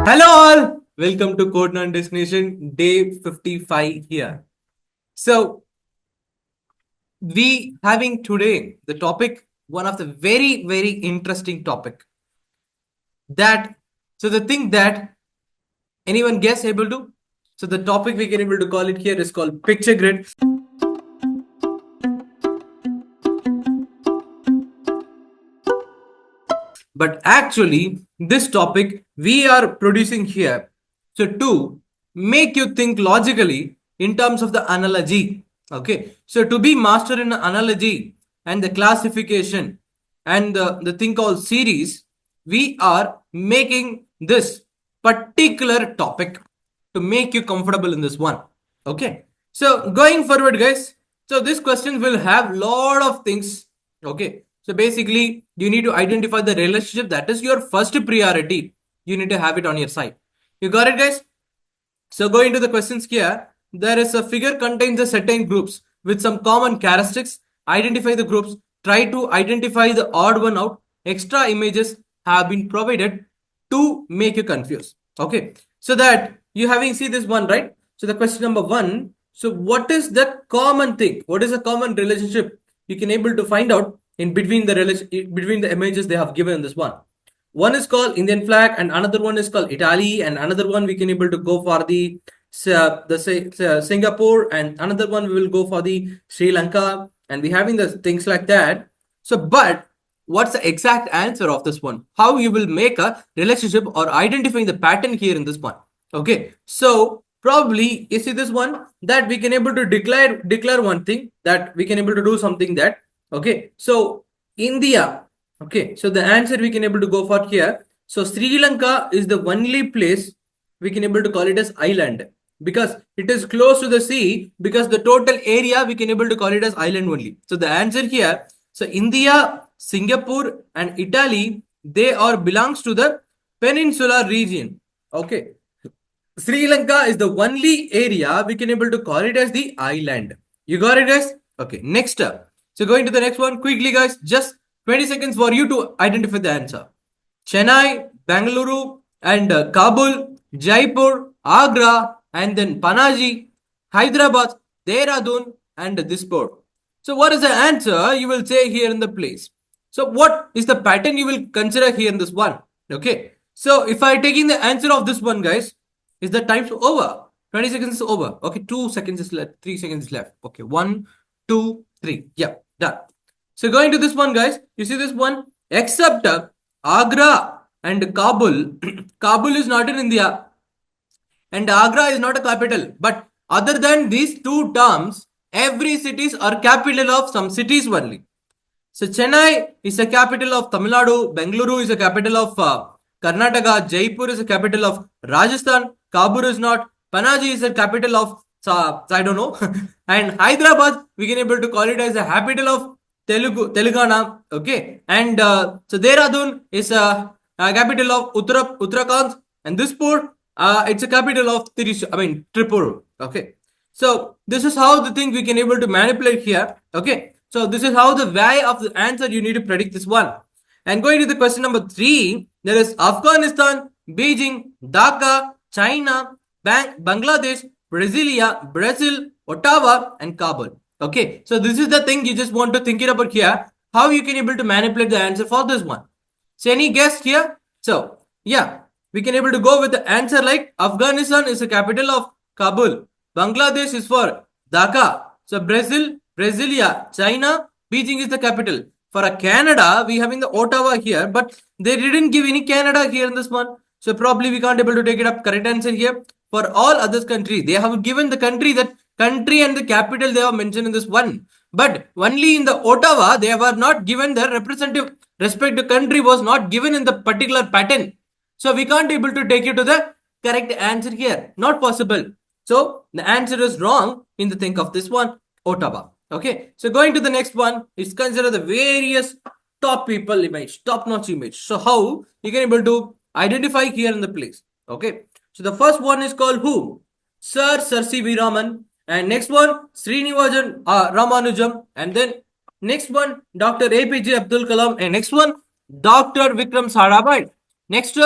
Hello all, welcome to Code Non Destination day 55 here. So we having today the topic, one of the very interesting topic that, so the thing that anyone guess able to, so the topic we can able to call it here is called picture grid. But actually this topic we are producing here, so to make you think logically in terms of the analogy. Okay, so to be master in analogy and the classification and the thing called series, we are making this particular topic to make you comfortable in this one. Okay, so going forward guys, so this question will have lot of things. Okay, so basically you need to identify the relationship, that is your first priority. You need to have it on your side. You got it guys? So going to the questions here, there is a figure contains a certain groups with some common characteristics. Identify the groups. Try to identify the odd one out. Extra images have been provided to make you confused. Okay, so that you having see this one, right? So the question number one. So what is the common thing? What is a common relationship you can able to find out in between the between the images they have given in this one? One is called Indian flag and another one is called Italy, and another one we can able to go for the Singapore, and another one we will go for the Sri Lanka, and we having the things like that. So but what's the exact answer of this one? How you will make a relationship or identifying the pattern here in this one? Okay, so probably you see this one, that we can able to declare one thing, that we can able to do something that, okay, so India. Okay, so the answer we can able to go for here. So Sri Lanka is the only place we can able to call it as island, because it is close to the sea, because the total area we can able to call it as island only. So the answer here, so India, Singapore and Italy, they are belongs to the peninsular region. Okay, Sri Lanka is the only area we can able to call it as the island. You got it guys? Okay, next up. So going to the next one quickly guys, just 20 seconds for you to identify the answer. Chennai, Bangalore and Kabul, Jaipur, Agra and then Panaji, Hyderabad, Dehradun and Dispur. So what is the answer you will say here in the place? So what is the pattern you will consider here in this one? Okay, so if I taking the answer of this one guys, is the time over? 20 seconds is over. Okay, 2 seconds is left, 3 seconds is left. Okay, 1, 2, 3. Yeah, done. So going to this one guys, you see this one, except Agra and Kabul. Kabul is not in India and Agra is not a capital. But other than these two terms, every cities are capital of some cities only. So Chennai is a capital of Tamil Nadu, Bengaluru is a capital of Karnataka, Jaipur is a capital of Rajasthan, Kabul is not, Panaji is a capital of I don't know, and Hyderabad we can able to call it as a capital of Telangana, okay, and so Dehradun is a capital of Uttarakhand, and Dispur it's a capital of Tripura, okay. So this is how the thing we can able to manipulate here, okay. So this is how the way of the answer you need to predict this one. And going to the question number 3, there is Afghanistan, Beijing, Dhaka, China, Bangladesh, Brasilia, Brazil, Ottawa, and Kabul. Okay, so this is the thing you just want to think it about here. How you can able to manipulate the answer for this one. So any guess here? So yeah, we can able to go with the answer like Afghanistan is the capital of Kabul. Bangladesh is for Dhaka. So Brazil, Brasilia, China, Beijing is the capital. For a Canada, we having the Ottawa here, but they didn't give any Canada here in this one. So probably we can't able to take it up. Correct answer here. For all other countries, they have given the country and the capital they have mentioned in this one. But only in the Ottawa, they were not given the representative respective country was not given in the particular pattern. So we can't able to take you to the correct answer here. Not possible. So the answer is wrong in the think of this one, Ottawa. Okay, so going to the next one is consider the various top people image, top notch image. So how you can able to identify here in the place. Okay, so the first one is called who? Sir C.V. Raman, and next one Srinivasan Ramanujam, and then next one Dr. APJ Abdul Kalam, and next one Dr. Vikram Sarabhai. Next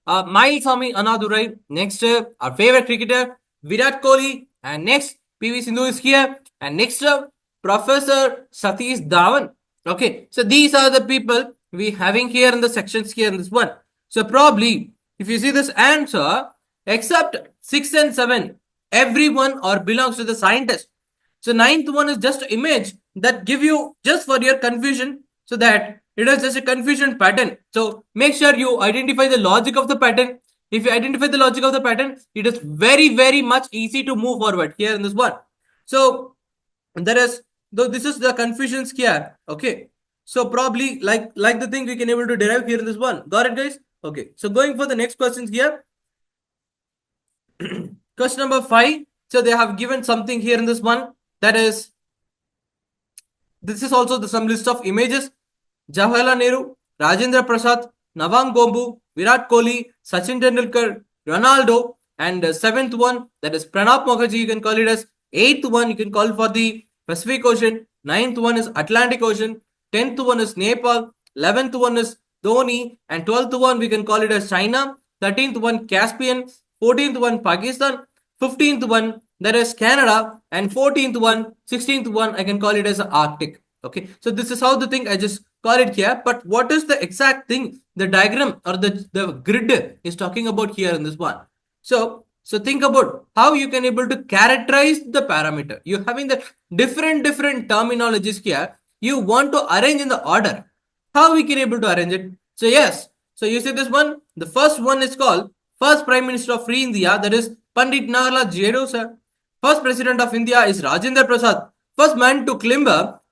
Mailswamy Anadurai. Next, our favorite cricketer, Virat Kohli. And next, PV Sindhu is here. And next up, Professor Satish Dhawan. Okay, so these are the people we having here in the sections here in this one. So probably, if you see this answer, except 6 and 7, everyone or belongs to the scientist. So ninth one is just image that give you just for your confusion, so that it is just a confusion pattern. So make sure you identify the logic of the pattern. If you identify the logic of the pattern, it is very much easy to move forward here in this one. So there is, though this is the confusions here. Okay. So probably like the thing we can able to derive here in this one. Got it, guys? Okay. So going for the next questions here. Question number 5. So they have given something here in this one. That is, this is also some list of images. Jawaharlal Nehru, Rajendra Prasad, Navang Gombu, Virat Kohli, Sachin Tendulkar, Ronaldo, and the 7th one, that is Pranab Mukherjee, you can call it as. 8th one, you can call for the Pacific Ocean. 9th one is Atlantic Ocean. 10th one is Nepal. 11th one is Dhoni. And 12th one, we can call it as China. 13th one, Caspian. 14th one, Pakistan. 15th one, that is Canada. And 14th one, 16th one, I can call it as Arctic. Okay, so this is how the thing I just call it here. But what is the exact thing the diagram or the grid is talking about here in this one? So think about how you can able to characterize the parameter. You having the different terminologies here. You want to arrange in the order. How we can able to arrange it? So yes, so you see this one. The first one is called first Prime Minister of Free India. That is Pandit Nagarlal Jadhav sir. First President of India is Rajendra Prasad. First man to climb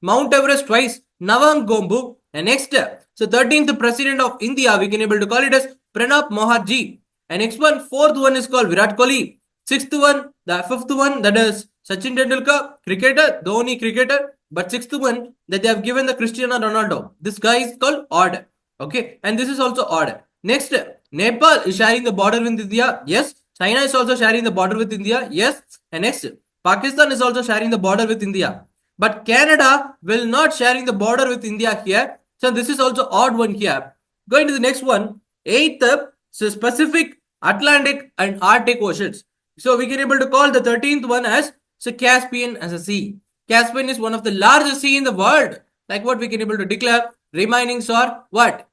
Mount Everest twice, Navang Gombu. And next, so 13th President of India, we can able to call it as Pranab Mukherjee. And next one, 4th one is called Virat Kohli. 6th one, the 5th one, that is Sachin Tendulkar, cricketer, Dhoni cricketer. But 6th one, that they have given the Cristiano Ronaldo. This guy is called odd. Okay, and this is also odd. Next, Nepal is sharing the border with India. Yes. China is also sharing the border with India. Yes. And next, Pakistan is also sharing the border with India. But Canada will not sharing the border with India here. So this is also odd one here. Going to the next one. 8th, so Pacific, Atlantic and Arctic Oceans. So we can able to call the 13th one as so Caspian as a sea. Caspian is one of the largest sea in the world. Like what we can able to declare. Remaining are what?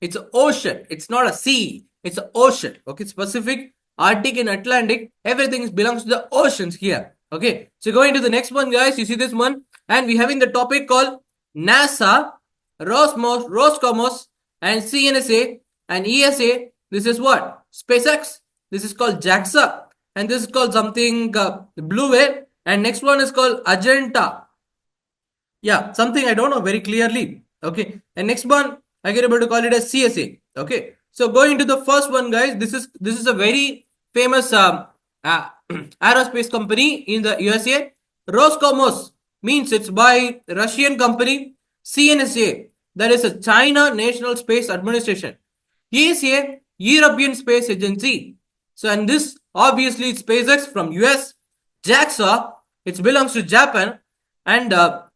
It's an ocean. It's not a sea. It's an ocean. Okay, it's Pacific, Arctic and Atlantic. Everything belongs to the oceans here. Okay, so going to the next one, guys. You see this one, and we having the topic called NASA, Roscosmos, and CNSA and ESA. This is what? SpaceX. This is called JAXA, and this is called something Blue Whale. And next one is called Agenta. Yeah, something I don't know very clearly. Okay, and next one I get able to call it as CSA. Okay, so going to the first one, guys. This is a very famous aerospace company in the USA. Roscosmos means it's by Russian company. CNSA, that is a China National Space Administration. ESA, European Space Agency. So and this obviously it's SpaceX from US. JAXA, it belongs to Japan. And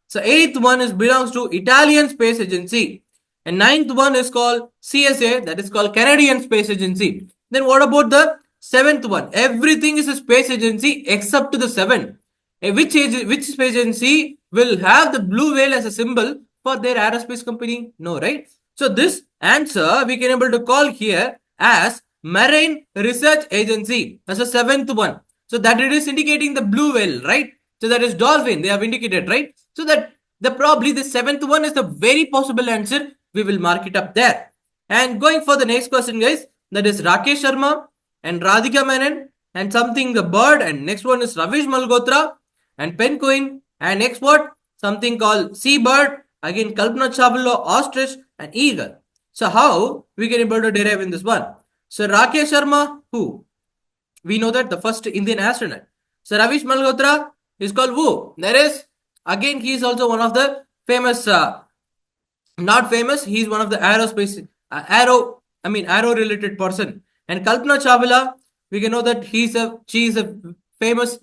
so 8th one is belongs to Italian Space Agency. And 9th one is called CSA, that is called Canadian Space Agency. Then what about the 7th one? Everything is a space agency except the 7. Which space agency will have the blue whale as a symbol for their aerospace company? No, right? So this answer we can able to call here as Marine Research Agency as a 7th one. So that it is indicating the blue whale, right? So that is dolphin. They have indicated, right? So that probably the 7th one is the very possible answer. We will mark it up there. And going for the next question, guys, that is Rakesh Sharma and Radhika Menon and something the bird, and next one is Ravish Malhotra and penguin, and next what? Something called seabird, again Kalpana Chawla, ostrich and eagle. So how we can able to derive in this one? So Rakesh Sharma, who? We know that the first Indian astronaut. So Ravish Malhotra is called who? There is, again he is also one of the famous, not famous, he is one of the aerospace, aero related person. And Kalpana Chawla, we can know that she is a famous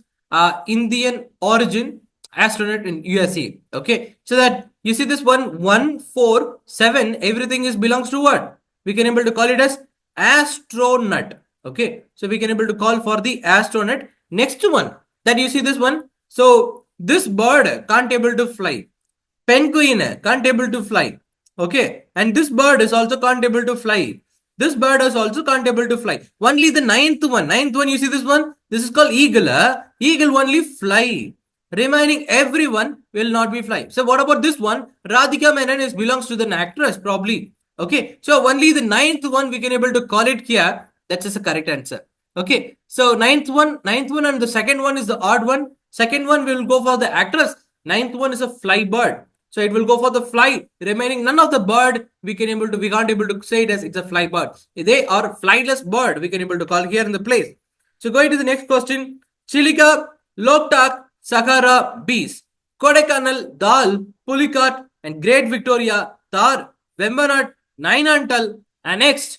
Indian origin astronaut in USA. Okay, so that you see this 1, 4, 7, everything is belongs to what? We can able to call it as astronaut. Okay, so we can able to call for the astronaut. Next one, that you see this one. So this bird can't able to fly. Penguin can't able to fly. Okay, and this bird is also can't able to fly. This bird is also can't able to fly. Only the ninth one. Ninth one, you see this one? This is called eagle. Eagle only fly. Remaining everyone will not be fly. So what about this one? Radhika Menon is belongs to the actress probably. Okay, so only the ninth one we can able to call it here. That's just a correct answer. Okay, so ninth one, and the second one is the odd one. Second one will go for the actress. Ninth one is a fly bird. So it will go for the fly. Remaining none of the bird we can't able to say it as it's a fly bird. They are flightless bird we can able to call here in the place. So going to the next question. Chilika, Loktak, Sakara, Bees, Kodaikanal, Dal, Pulikat, and Great Victoria, Tar, Vembanat, Nainantal, and next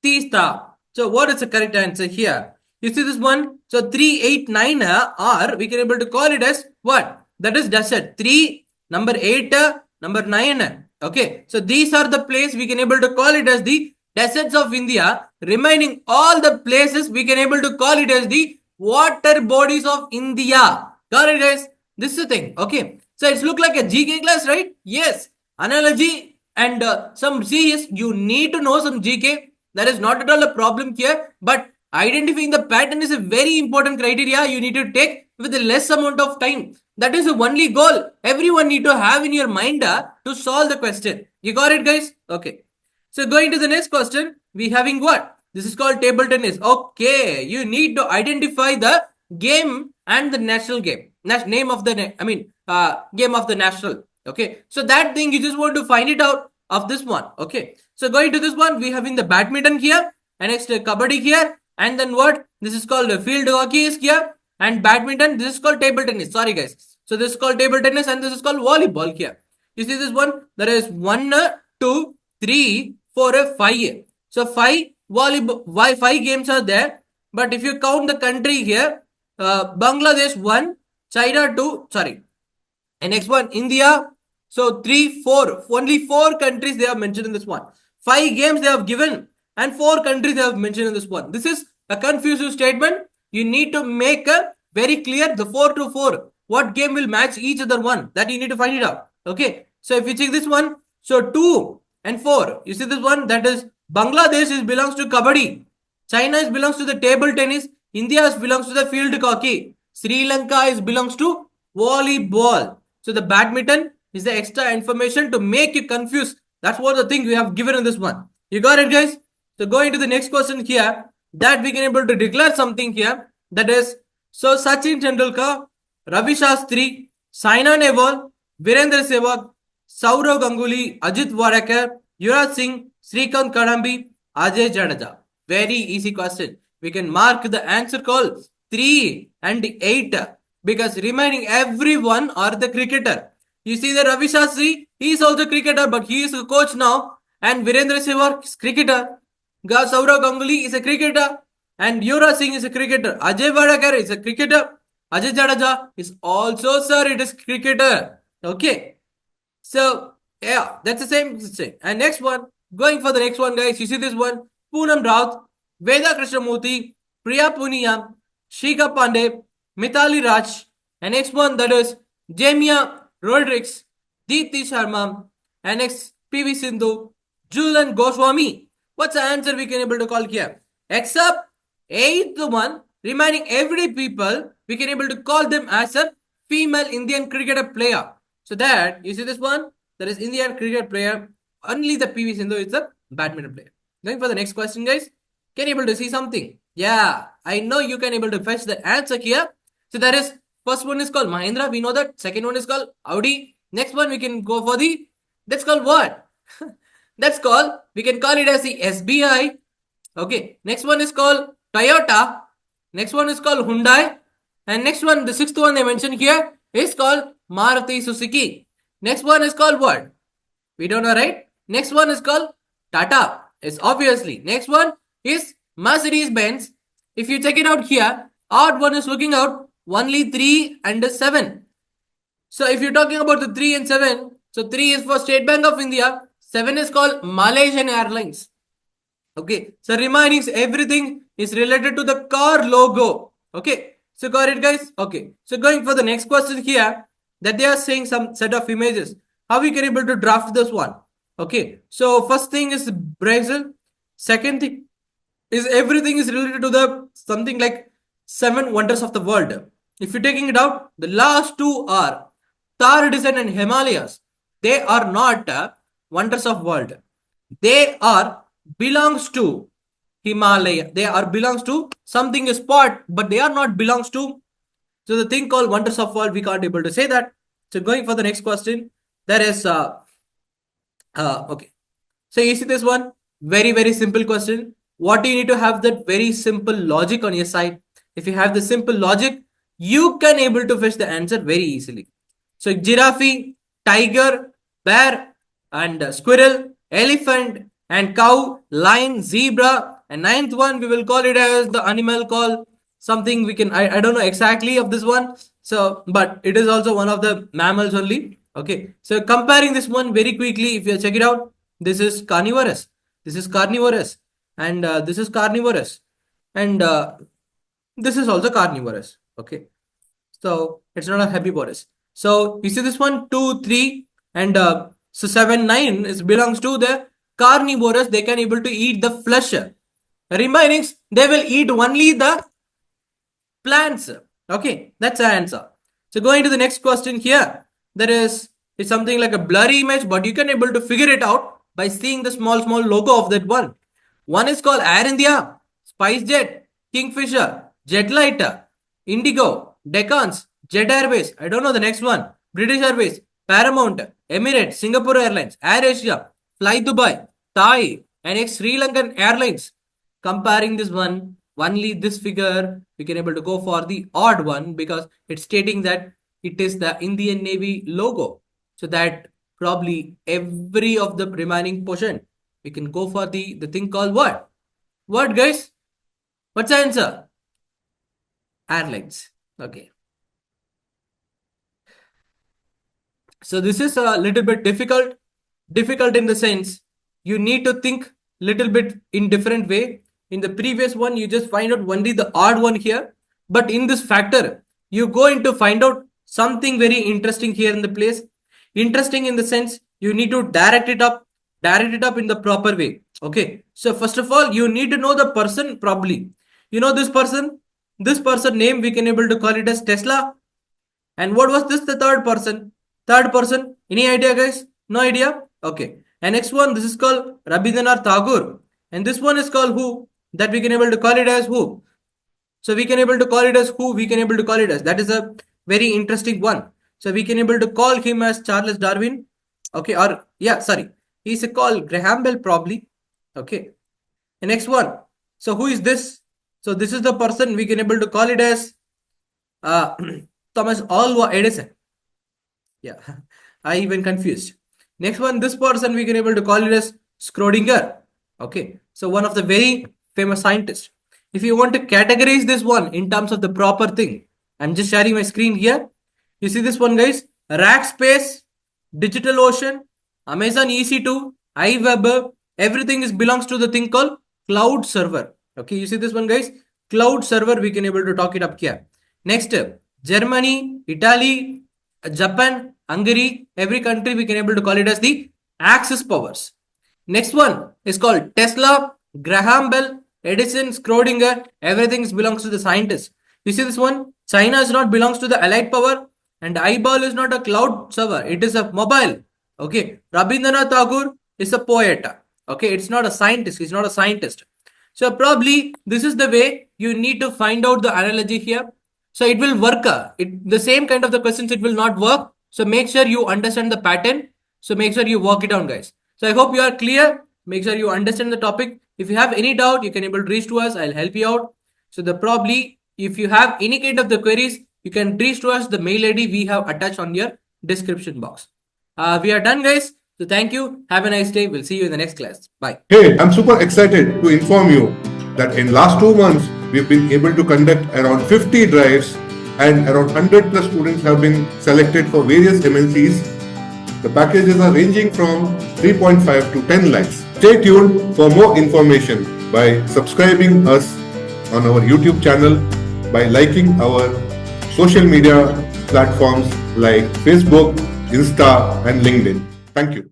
Tista. So what is the correct answer here? You see this one? So 389 are we can able to call it as what? That is desert. 3, number 8, number 9. Okay. So these are the place we can able to call it as the deserts of India. Remaining all the places we can able to call it as the water bodies of India. Got it, guys? This is the thing. Okay. So it's look like a GK class, right? Yes. Analogy and some CS. You need to know some GK. That is not at all a problem here. But identifying the pattern is a very important criteria you need to take with a less amount of time. That is the only goal everyone need to have in your mind to solve the question. You got it, guys? Okay. So going to the next question, we having what? This is called table tennis. Okay, you need to identify the game and the national game. Name of the game of the national. Okay, so that thing you just want to find it out of this one. Okay, so going to this one, we having the badminton here, and next kabaddi here, and then what? This is called field hockey is here, and badminton. This is called table tennis. Sorry, guys. So this is called table tennis, and this is called volleyball here. You see this one? There is 1, 2, 3, 4, 5. So 5 volleyball, why 5 games are there? But if you count the country here, Bangladesh 1, China 2, sorry, and next one India. So 3, 4, only 4 countries they have mentioned in this one. 5 games they have given, and 4 countries they have mentioned in this one. This is a confusing statement. You need to make a very clear the 4 to 4. What game will match each other one? That you need to find it out. Okay. So if you check this one, so 2 and 4. You see this one? That is Bangladesh is belongs to kabaddi. China is belongs to the table tennis. India is belongs to the field hockey. Sri Lanka is belongs to volleyball. So the badminton is the extra information to make you confused. That's what the thing we have given in this one. You got it, guys? So going to the next question here, that we can able to declare something here. That is, so Sachin Tendulkar, Ravi Shastri, Saina Nehwal, Virendra Sehwag, Saurav Ganguly, Ajit Warakar, Yuvraj Singh, Srikanth Kadambi, Ajay Jadeja. Very easy question. We can mark the answer call 3 and 8 because remaining everyone are the cricketer. You see the Ravi Shastri, he is also cricketer, but he is a coach now. And Virendra Sehwag is cricketer. Saurav Ganguly is a cricketer. And Yuvraj Singh is a cricketer. Ajay Vadakar is a cricketer. Ajay Jadeja is also, sir, it is cricketer. Okay. So, yeah, that's the same thing. And next one, going for the next one, guys. You see this one? Poonam Raut, Veda Krishnamurthy, Priya Puniyam, Shika Pandey, Mithali Raj. And next one, that is Jamia Rodriguez, Deepthi Sharma. And next, PV Sindhu, Julian Goswami. What's the answer we can able to call here? Except 8th one, remaining every people, we can able to call them as a female Indian cricketer player. So that, you see this one? That is Indian cricket player. Only the PV Sindhu is a badminton player. Going for the next question, guys. Can you able to see something? Yeah, I know you can able to fetch the answer here. So that is, first one is called Mahindra. We know that. Second one is called Audi. Next one we can go for the, that's called what? That's called, we can call it as the SBI. Okay. Next one is called Toyota. Next one is called Hyundai. And next one, the 6th one they mentioned here is called Maruti Suzuki. Next one is called what? We don't know, right? Next one is called Tata. It's obviously. Next one is Mercedes Benz. If you check it out here, odd one is looking out only 3 and 7. So if you're talking about the 3 and 7, so 3 is for State Bank of India, 7 is called Malaysian Airlines. Okay, so remaining everything is related to the car logo. Okay, so got it, guys? Okay, so going for the next question here, that they are saying some set of images. How we can able to draft this one? Okay, so first thing is Brazil. Second thing is everything is related to the something like seven wonders of the world. If you're taking it out, the last two are Thar Descent and Himalayas. They are not wonders of world. They are belongs to Himalaya. They are belongs to something a spot, but they are not belongs to. So the thing called wonders of world, we can't able to say that. So going for the next question, there is okay. So you see this one, very very simple question. What do you need to have that very simple logic on your side? If you have the simple logic, you can able to fetch the answer very easily. So giraffe, tiger, bear, and squirrel, elephant, and cow, lion, zebra, and ninth one we will call it as the animal call something we can I don't know exactly of this one. So but it is also one of the mammals only. Okay. So comparing this one very quickly, if you check it out, this is carnivorous. This is carnivorous, and this is carnivorous, and this is also carnivorous. Okay. So it's not a herbivorous. So you see this one, 2, 3, and so 7, 9 is belongs to the carnivorous. They can able to eat the flesh. Remaining, they will eat only the plants. Okay, that's the answer. So going to the next question here, there is it's something like a blurry image, but you can able to figure it out by seeing the small logo of that one. One is called Air India, SpiceJet, Kingfisher, Jetlighter, Indigo, Decans, Jet Airways. I don't know the next one. British Airways, Paramount, Emirates, Singapore Airlines, Air Asia, Fly Dubai, Thai, and ex Sri Lankan Airlines. Comparing this one, only this figure we can able to go for the odd one because it's stating that it is the Indian Navy logo. So that probably every of the remaining portion we can go for the thing called what? What, guys? What's the answer? Airlines. Okay. So this is a little bit difficult in the sense you need to think little bit in different way. In the previous one, you just find out only the odd one here, but in this factor, you go into find out something very interesting here in the place. Interesting in the sense you need to direct it up in the proper way. Okay. So first of all, you need to know the person probably. You know this person name we can able to call it as Tesla. And what was this? The third person. Third person. Any idea, guys? No idea? Okay. And next one, this is called Rabindranath Tagore. And this one is called who? That we can able to call it as who? So we can able to call it as who? We can able to call it as. That is a very interesting one. So we can able to call him as Charles Darwin. Okay. Or yeah, sorry. He's called Graham Bell probably. Okay. The next one. So who is this? So this is the person we can able to call it as Thomas Alva Edison. Yeah, I even confused. Next one, this person we can able to call it as Schrodinger. Okay, so one of the very famous scientists. If you want to categorize this one in terms of the proper thing, I'm just sharing my screen here. You see this one, guys? Rackspace, DigitalOcean, Amazon EC2, iWeb, everything is belongs to the thing called cloud server. Okay, you see this one, guys? Cloud server, we can able to talk it up here. Next, Germany, Italy, Japan, Hungary, every country we can able to call it as the Axis powers. Next one is called Tesla, Graham Bell, Edison, Schrodinger, everything belongs to the scientists. You see this one? China is not belongs to the allied power, and eyeball is not a cloud server, it is a mobile. Okay, Rabindranath Tagore is a poet. Okay, it's not a scientist, he's not a scientist. So probably this is the way you need to find out the analogy here. So it will work. The same kind of the questions, it will not work. So make sure you understand the pattern. So make sure you work it down, guys. So I hope you are clear. Make sure you understand the topic. If you have any doubt, you can able to reach to us. I'll help you out. So the probably, if you have any kind of the queries, you can reach to us the mail ID we have attached on your description box. We are done, guys. So thank you. Have a nice day. We'll see you in the next class. Bye. Hey, I'm super excited to inform you that in last 2 months, we've been able to conduct around 50 drives and around 100 plus students have been selected for various MNCs. The packages are ranging from 3.5 to 10 lakhs. Stay tuned for more information. by subscribing us on our YouTube channel, by liking our social media platforms like Facebook, Insta, and LinkedIn. Thank you.